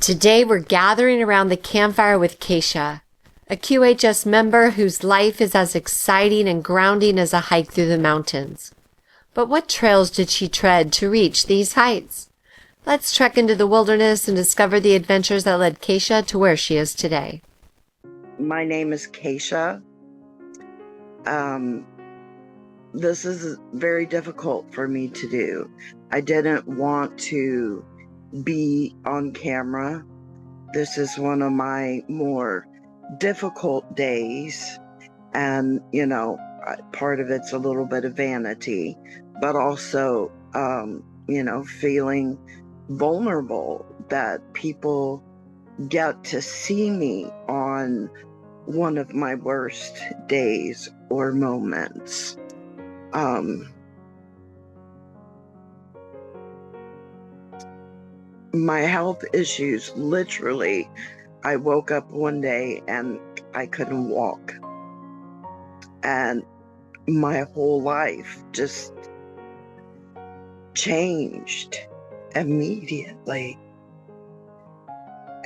Today we're gathering around the campfire with Kasha, a QHS member whose life is as exciting and grounding as a hike through the mountains. But what trails did she tread to reach these heights? Let's trek into the wilderness and discover the adventures that led Kasha to where she is today. My name is Kasha. This is very difficult for me to do. I didn't want to be on camera. This is one of my more difficult days. And, part of it's a little bit of vanity, but also, feeling vulnerable that people get to see me on one of my worst days or moments. My health issues, literally, I woke up one day and I couldn't walk. And my whole life just changed immediately.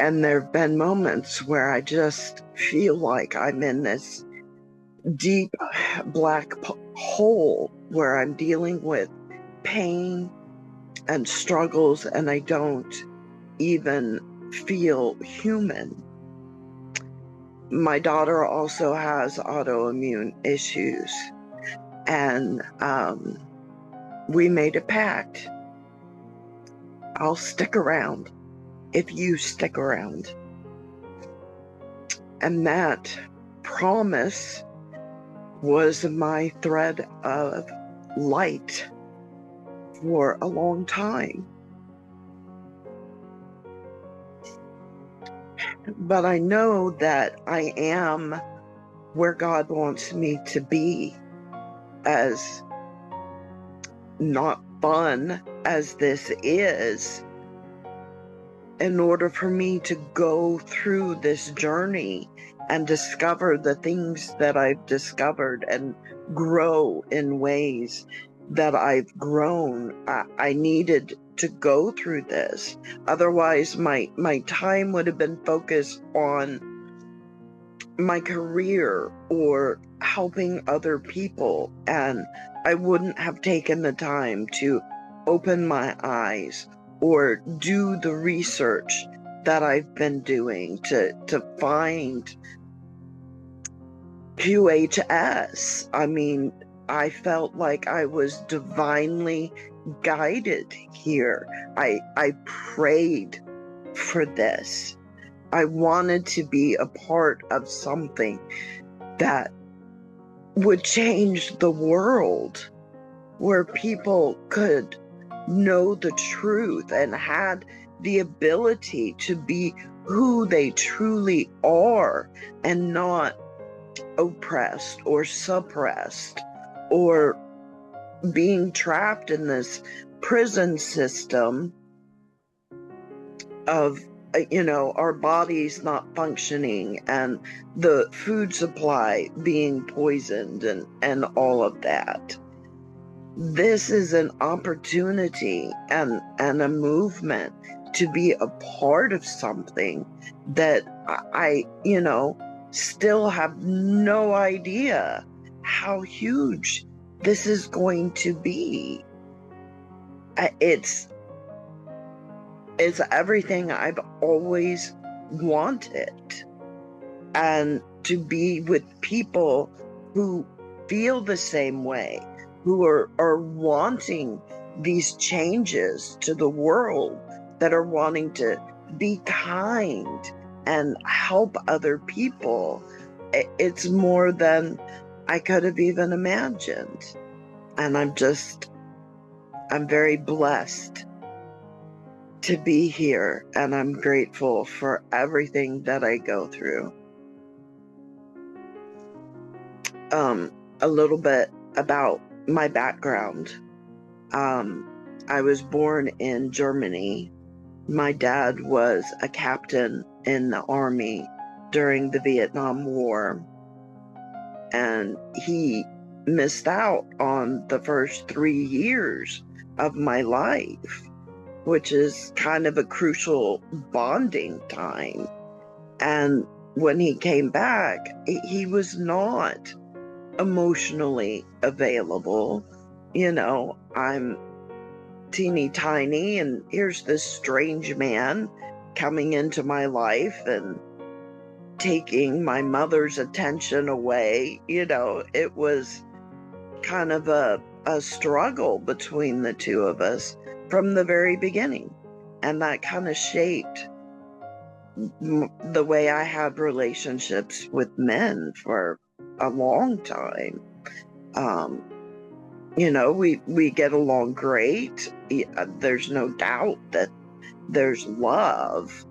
And there have been moments where I just feel like I'm in this deep black hole where I'm dealing with pain and struggles, and I don't even feel human. My daughter also has autoimmune issues, and we made a pact. I'll stick around if you stick around. And that promise was my thread of light for a long time. But I know that I am where God wants me to be, as not fun as this is. In order for me to go through this journey and discover the things that I've discovered and grow in ways that I've grown, I needed to go through this. Otherwise, my time would have been focused on my career or helping other people, and I wouldn't have taken the time to open my eyes or do the research that I've been doing to find QHS. I mean, I felt like I was divinely guided here. I prayed for this. I wanted to be a part of something that would change the world, where people could know the truth and had the ability to be who they truly are and not oppressed or suppressed or being trapped in this prison system of our bodies not functioning and the food supply being poisoned and all of that. This is an opportunity and a movement to be a part of something that I still have no idea how huge this is going to be. It's everything I've always wanted. And to be with people who feel the same way, who are wanting these changes to the world, that are wanting to be kind and help other people. It's more than I could have even imagined. And I'm very blessed to be here, and I'm grateful for everything that I go through. A little bit about my background. I was born in Germany. My dad was a captain in the Army during the Vietnam War, and he missed out on the first 3 years of my life. which is kind of a crucial bonding time. And when he came back, he was not emotionally available. I'm teeny tiny, and here's this strange man coming into my life and taking my mother's attention away. It was kind of a struggle between the two of us from the very beginning. And that kind of shaped the way I had relationships with men for a long time. We get along great. There's no doubt that there's love.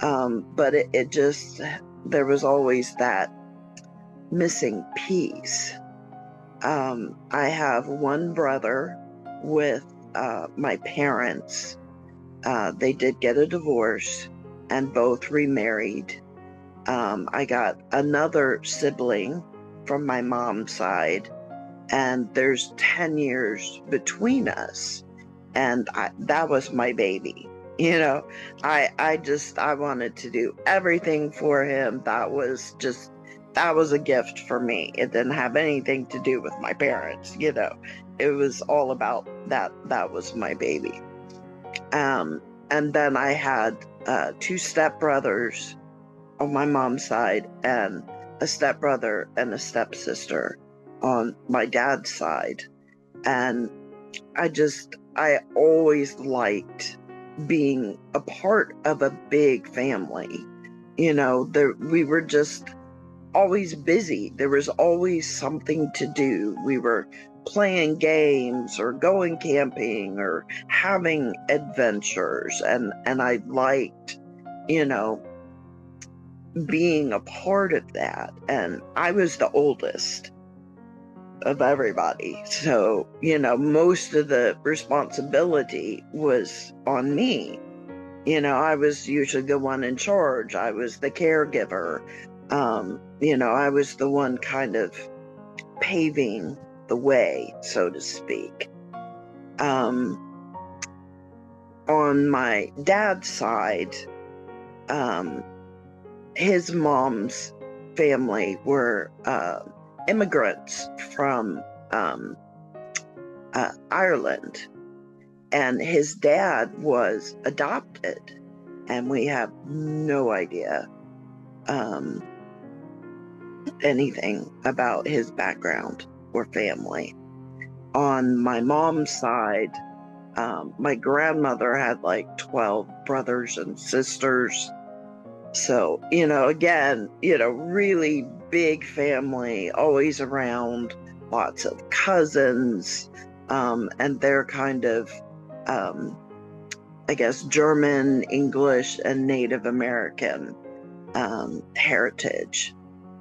But it just, there was always that missing piece. I have one brother with my parents. They did get a divorce and both remarried. I got another sibling from my mom's side, and there's 10 years between us. And that was my baby. I wanted to do everything for him. That was a gift for me. It didn't have anything to do with my parents. It was all about that. That was my baby. And then I had 2 stepbrothers on my mom's side, and a stepbrother and a stepsister on my dad's side. And I always liked being a part of a big family. We were just always busy. There was always something to do. We were playing games or going camping or having adventures. And I liked, being a part of that. And I was the oldest of everybody. So, most of the responsibility was on me. I was usually the one in charge. I was the caregiver. I was the one kind of paving the way, so to speak. On my dad's side, his mom's family were immigrants from Ireland, and his dad was adopted, and we have no idea anything about his background or family. On my mom's side, my grandmother had like 12 brothers and sisters. So, again, really big family, always around, lots of cousins, and they're kind of, I guess, German, English, and Native American heritage.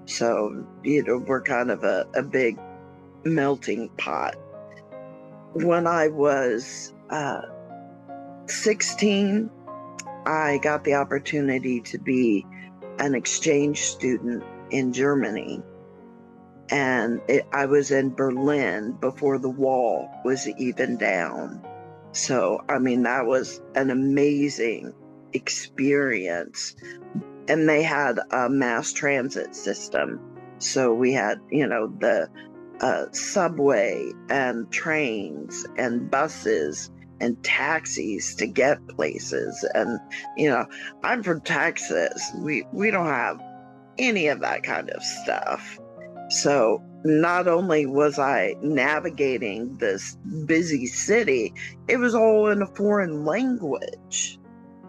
So, we're kind of a big melting pot. When I was 16, I got the opportunity to be an exchange student in Germany. And I was in Berlin before the wall was even down. So, that was an amazing experience. And they had a mass transit system. So we had, the subway and trains and buses and taxis to get places. And, I'm from Texas. We don't have any of that kind of stuff. So not only was I navigating this busy city, it was all in a foreign language.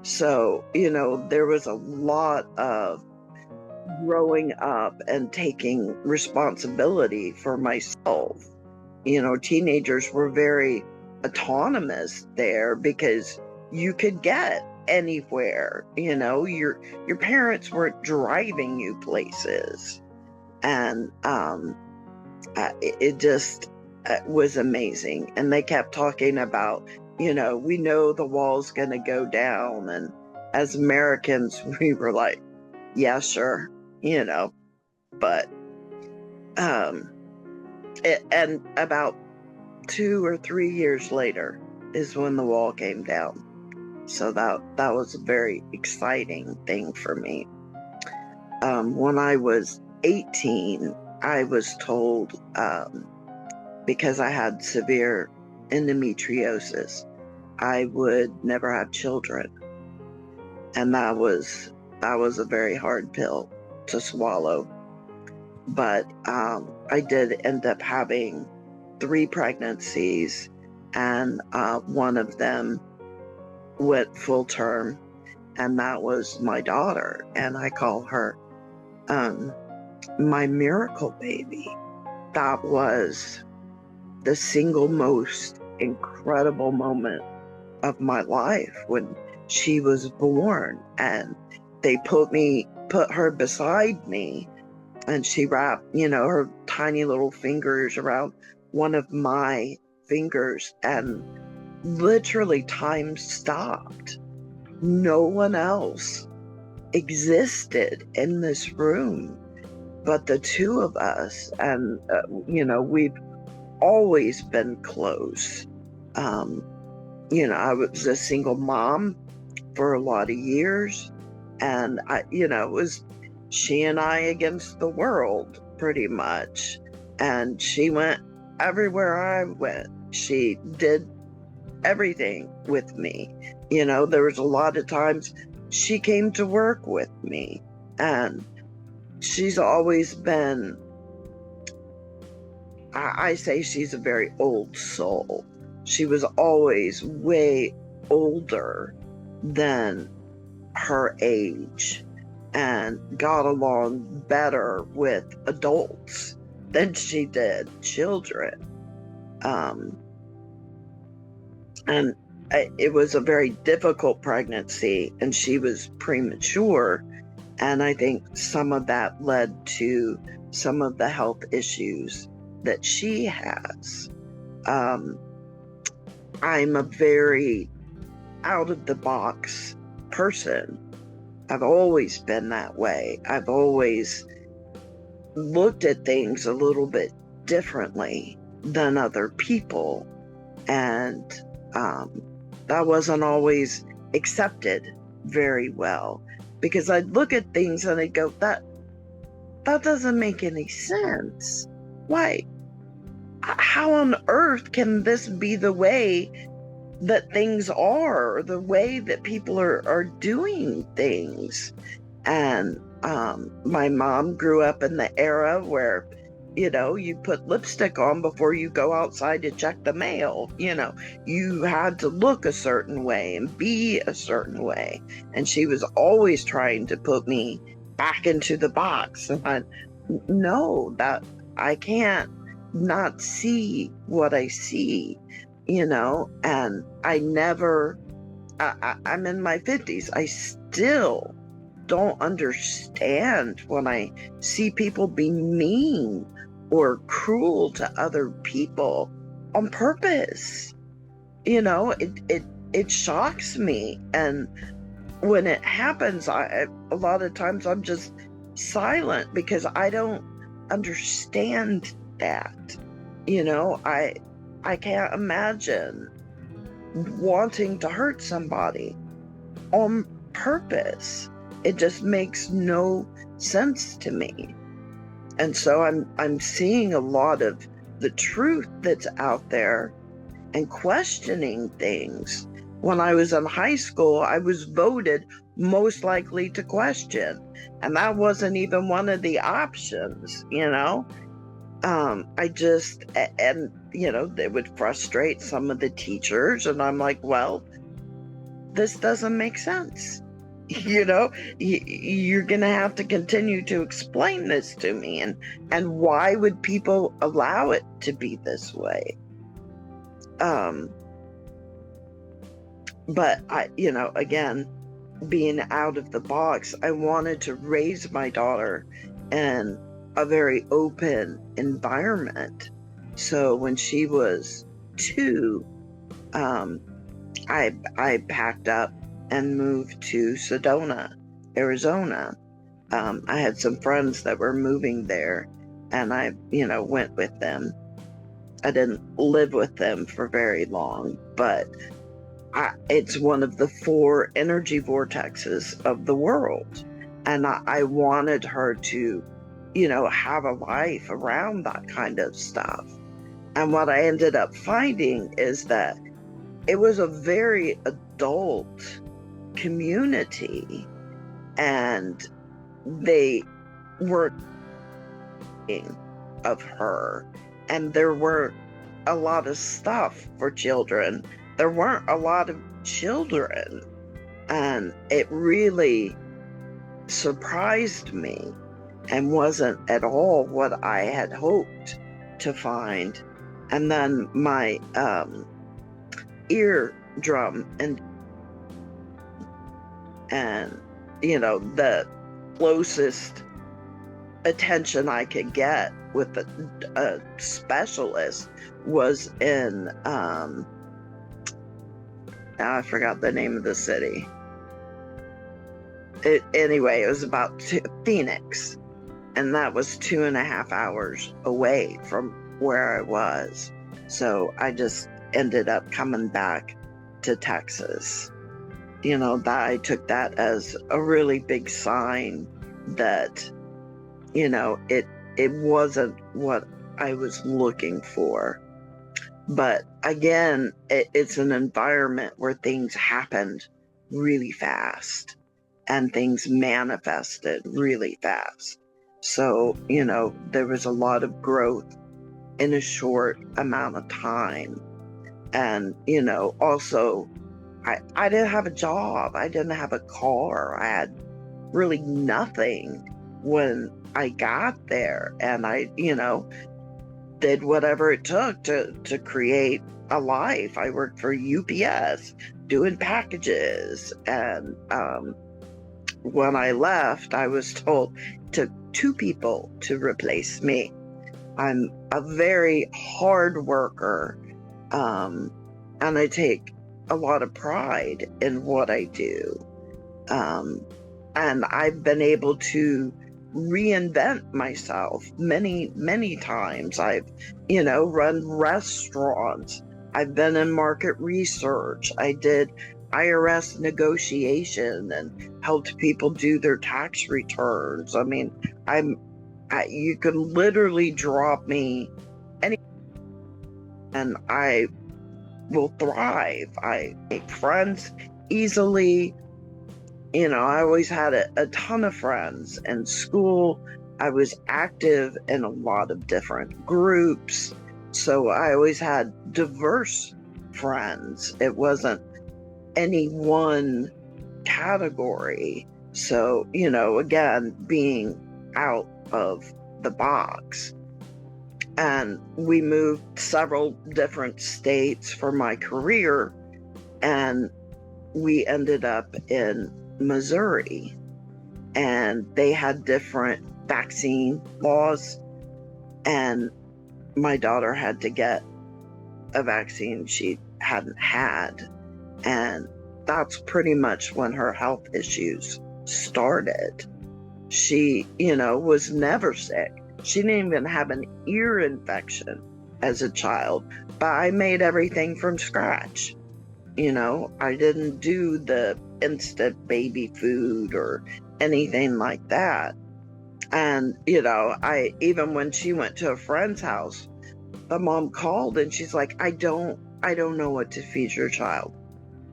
So, there was a lot of growing up and taking responsibility for myself. Teenagers were very autonomous there because you could get anywhere. Your parents weren't driving you places. And it just was amazing. And they kept talking about, we know the wall's going to go down. And as Americans, we were like, yeah, sure, but, and about 2 or 3 years later is when the wall came down. So that was a very exciting thing for me. When I was 18, I was told, because I had severe endometriosis, I would never have children. And that was a very hard pill to swallow. But I did end up having 3 pregnancies, and one of them went full term, and that was my daughter. And I call her my miracle baby. That was the single most incredible moment of my life, when she was born, and they put her beside me, and she wrapped, her tiny little fingers around one of my fingers, and literally time stopped. No one else existed in this room but the 2 of us, and we've always been close. I was a single mom for a lot of years, and it was she and I against the world, pretty much. And she went everywhere I went. She did everything with me. There was a lot of times she came to work with me, and she's always been, I say she's a very old soul. She was always way older than her age, and got along better with adults than she did children. And it was a very difficult pregnancy, and she was premature. And I think some of that led to some of the health issues that she has. I'm a very out of the box person. I've always been that way. I've always looked at things a little bit differently than other people. And that wasn't always accepted very well, because I'd look at things and I'd go, that doesn't make any sense. Why? How on earth can this be the way that things are, or the way that people are doing things? And my mom grew up in the era where, you put lipstick on before you go outside to check the mail. You had to look a certain way and be a certain way. And she was always trying to put me back into the box. And that I can't not see what I see, and I'm in my 50s. I still don't understand when I see people being mean or cruel to other people on purpose. It shocks me. And when it happens, a lot of times I'm just silent, because I don't understand that. I can't imagine wanting to hurt somebody on purpose. It just makes no sense to me. And so I'm seeing a lot of the truth that's out there and questioning things. When I was in high school, I was voted most likely to question, and that wasn't even one of the options. They would frustrate some of the teachers, and I'm like, well, this doesn't make sense. You're going to have to continue to explain this to me, and why would people allow it to be this way? But again, being out of the box, I wanted to raise my daughter in a very open environment. So when she was 2, I packed up and moved to Sedona, Arizona. I had some friends that were moving there, and I, went with them. I didn't live with them for very long, but it's one of the 4 energy vortexes of the world. And I wanted her to, have a life around that kind of stuff. And what I ended up finding is that it was a very adult community, and they were of her, and there were a lot of stuff for children. There weren't a lot of children, and it really surprised me and wasn't at all what I had hoped to find. And then my eardrum and the closest attention I could get with a specialist was in I forgot the name of the city. Anyway, it was about Phoenix, and that was 2.5 hours away from where I was. So I just ended up coming back to Texas. That I took that as a really big sign that, it wasn't what I was looking for. But again, it's an environment where things happened really fast and things manifested really fast. So, there was a lot of growth in a short amount of time. And, also, I didn't have a job. I didn't have a car. I had really nothing when I got there. And I, did whatever it took to create a life. I worked for UPS doing packages. And when I left, I was told it took 2 people to replace me. I'm a very hard worker, and I take a lot of pride in what I do. And I've been able to reinvent myself many, many times. I've, run restaurants. I've been in market research. I did IRS negotiation and helped people do their tax returns. I mean, you can literally drop me any, and I will thrive. I make friends easily. I always had a ton of friends in school. I was active in a lot of different groups. So I always had diverse friends. It wasn't any one category. So, again, being out of the box. And we moved several different states for my career, and we ended up in Missouri, and they had different vaccine laws, and my daughter had to get a vaccine she hadn't had, and that's pretty much when her health issues started. She, was never sick. She didn't even have an ear infection as a child, but I made everything from scratch. I didn't do the instant baby food or anything like that. And, even when she went to a friend's house, the mom called and she's like, I don't know what to feed your child.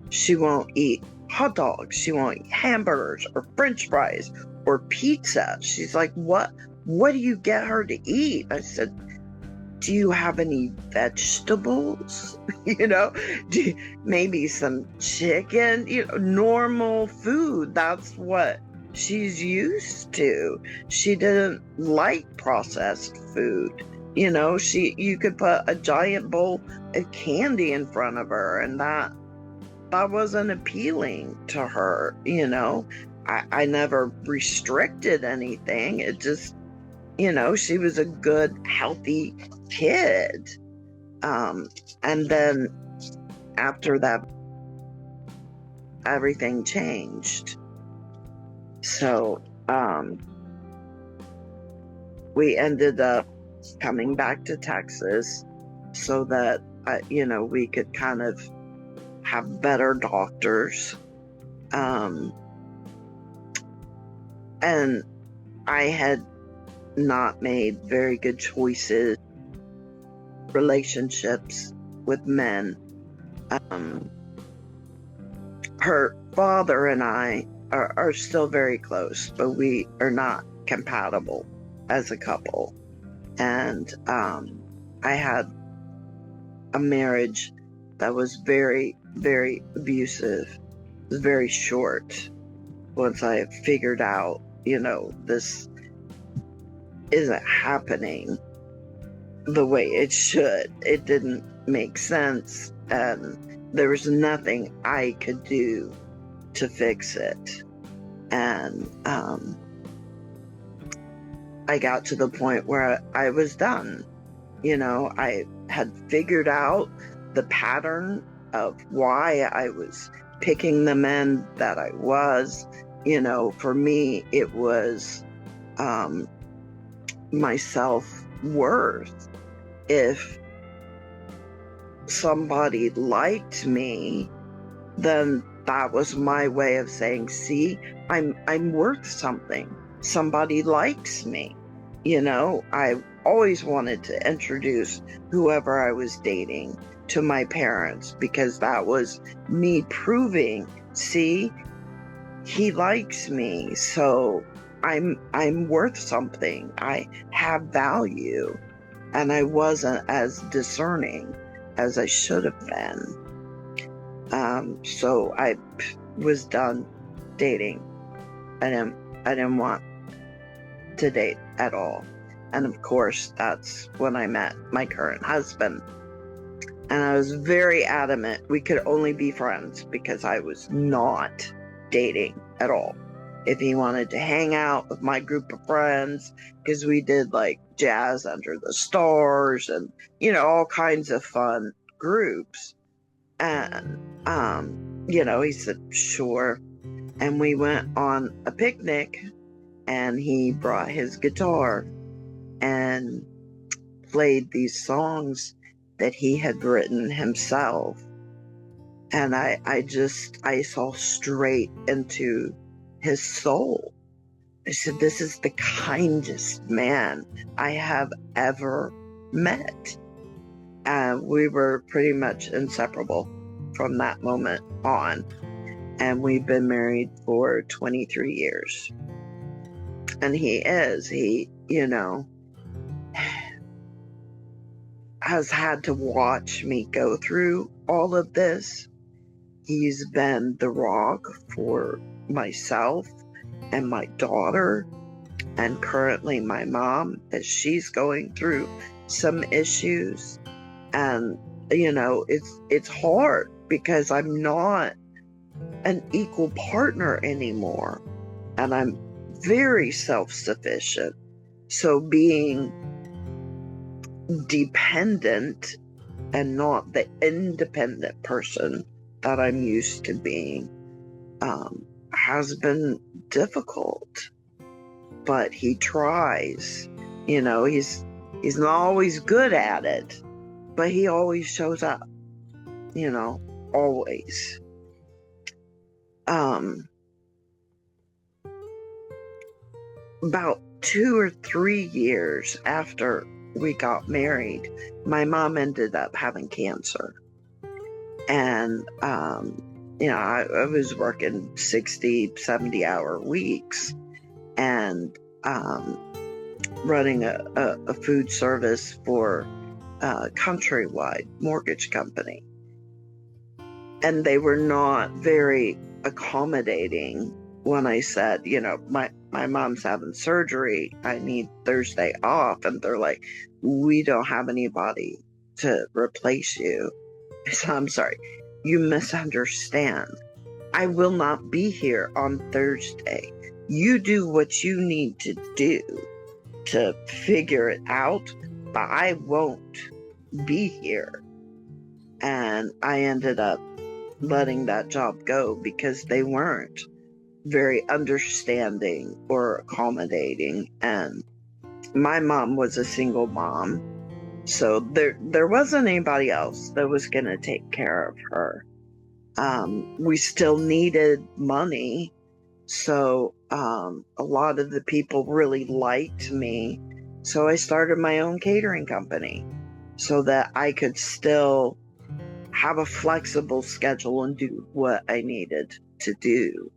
She won't eat hot dogs. She won't eat hamburgers or French fries or pizza. She's like, what do you get her to eat? I said, do you have any vegetables? Maybe some chicken, normal food. That's what she's used to. She didn't like processed food. You could put a giant bowl of candy in front of her, and that wasn't appealing to her. I never restricted anything. It just, she was a good, healthy kid. And then after that, everything changed. So we ended up coming back to Texas so that, we could kind of have better doctors. And I had not made very good choices, relationships with men. Her father and I are still very close, but we are not compatible as a couple. And I had a marriage that was very, very abusive. It was very short. Once I figured out, this isn't happening the way it should. It didn't make sense, and there was nothing I could do to fix it. And I got to the point where I was done. I had figured out the pattern of why I was picking the men that I was. For me, it was my self-worth. If somebody liked me, then that was my way of saying, see, I'm worth something. Somebody likes me. I always wanted to introduce whoever I was dating to my parents, because that was me proving, see, he likes me, so I'm worth something. I have value. And I wasn't as discerning as I should have been. So I was done dating. I didn't want to date at all. And of course, that's when I met my current husband. And I was very adamant we could only be friends, because I was not dating at all. If he wanted to hang out with my group of friends, because we did like jazz under the stars and, all kinds of fun groups. And, he said, sure. And we went on a picnic, and he brought his guitar and played these songs that he had written himself. And I saw straight into his soul. I said, this is the kindest man I have ever met. And we were pretty much inseparable from that moment on. And we've been married for 23 years. And he has had to watch me go through all of this. He's been the rock for myself and my daughter, and currently my mom, as she's going through some issues. And it's hard, because I'm not an equal partner anymore, and I'm very self-sufficient. So being dependent and not the independent person that I'm used to being has been difficult. But he tries. He's not always good at it, but he always shows up. Always. About 2 or 3 years after we got married, my mom ended up having cancer. And, I was working 60, 70-hour weeks, and running a food service for a countrywide mortgage company. And they were not very accommodating when I said, my mom's having surgery, I need Thursday off. And they're like, we don't have anybody to replace you. I said, I'm sorry, you misunderstand. I will not be here on Thursday. You do what you need to do to figure it out, but I won't be here. And I ended up letting that job go, because they weren't very understanding or accommodating. And my mom was a single mom, so there wasn't anybody else that was going to take care of her. We still needed money. So a lot of the people really liked me. So I started my own catering company so that I could still have a flexible schedule and do what I needed to do.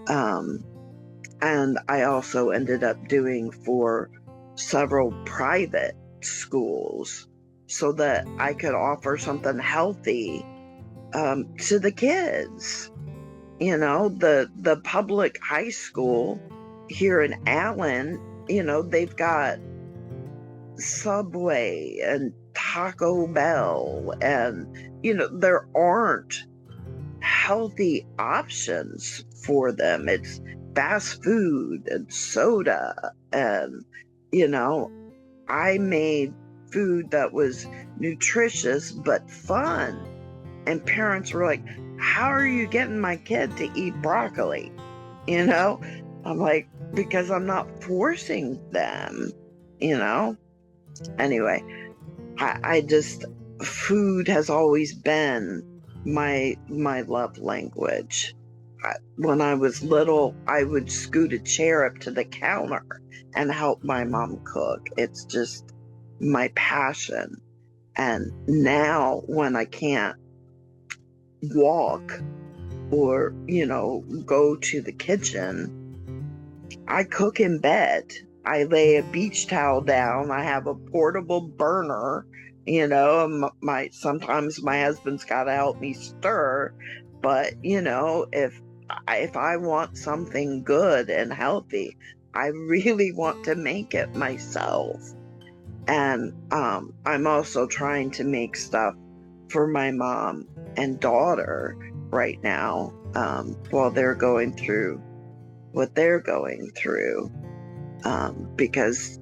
And I also ended up doing for several private schools so that I could offer something healthy to the kids. You know, the public high school here in Allen, you know, they've got Subway and Taco Bell, and, you know, there aren't healthy options for them. It's fast food and soda. And, you know, I made food that was nutritious but fun. And parents were like, how are you getting my kid to eat broccoli? You know, I'm like, because I'm not forcing them, you know? Anyway, I just, food has always been my love language. When I was little, I would scoot a chair up to the counter and help my mom cook. It's just my passion. And now when I can't walk or, you know, go to the kitchen, I cook in bed. I lay a beach towel down. I have a portable burner, you know, sometimes my husband's got to help me stir, but, you know, if I want something good and healthy, I really want to make it myself. And I'm also trying to make stuff for my mom and daughter right now, while they're going through what they're going through, because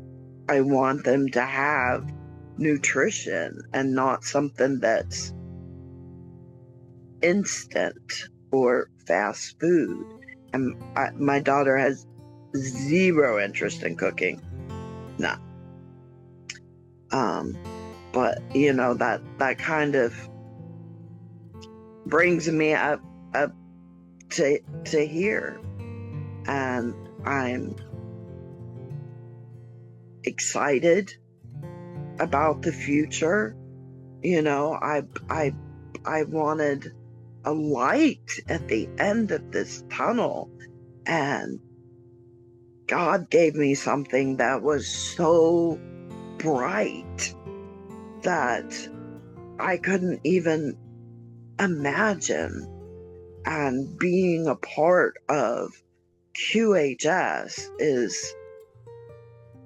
I want them to have nutrition and not something that's instant or fast food. And my daughter has zero interest in cooking. No. But, you know, that kind of brings me up to here. And I'm excited about the future. You know, I wanted a light at the end of this tunnel, and God gave me something that was so bright that I couldn't even imagine. And being a part of QHS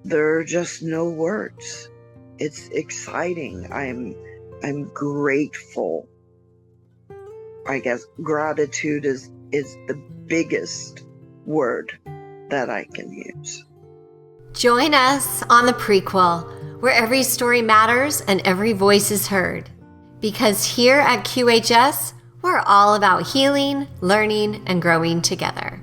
there are just no words. It's exciting. I'm grateful. I guess gratitude is the biggest word that I can use. Join us on the Prequel, where every story matters and every voice is heard. Because here at QHS, we're all about healing, learning, and growing together.